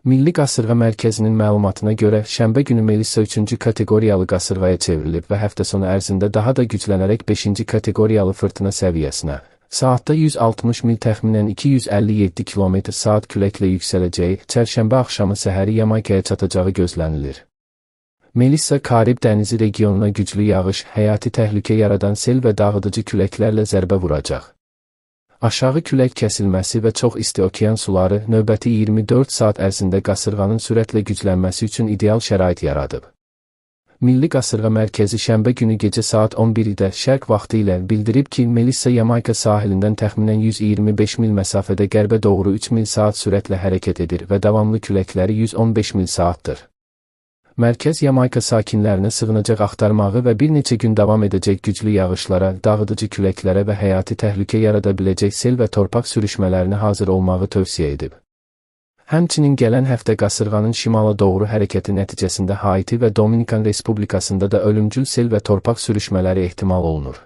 Milli Qasırğa Mərkəzinin məlumatına görə, şənbə günü Melissa 3-cü kateqoriyalı qasırğaya çevrilib və həftə sonu ərzində daha da güclənərək 5-ci kateqoriyalı fırtına səviyyəsinə, saatda 160 mil təxminən 257 km/saat küləklə yüksələcəyi, çərşənbə axşamı səhəri Yamaykaya çatacağı gözlənilir. Melissa Karib dənizi regionuna güclü yağış, həyati təhlükə yaradan sel və dağıdıcı küləklərlə zərbə vuracaq. Aşağı külək kəsilməsi və çox isti okean suları növbəti 24 saat ərzində qasırğanın sürətlə güclənməsi üçün ideal şərait yaradıb. Milli Qasırğa Mərkəzi şənbə günü gecə saat 11-də şərq vaxtı ilə bildirib ki, Melissa Yamayka sahilindən təxminən 125 mil məsafədə qərbə doğru 3 mil saat sürətlə hərəkət edir və davamlı küləkləri 115 mil saatdır. Mərkəz Yamayka sakinlərinə sığınacaq axtarmağı və bir neçə gün davam edəcək güclü yağışlara, dağıdıcı küləklərə və həyati təhlükə yarada biləcək sel və torpaq sürüşmələrinə hazır olmağı tövsiyə edib. Həmçinin gələn həftə qasırğanın şimala doğru hərəkəti nəticəsində Haiti və Dominikan Respublikasında da ölümcül sel və torpaq sürüşmələri ehtimal olunur.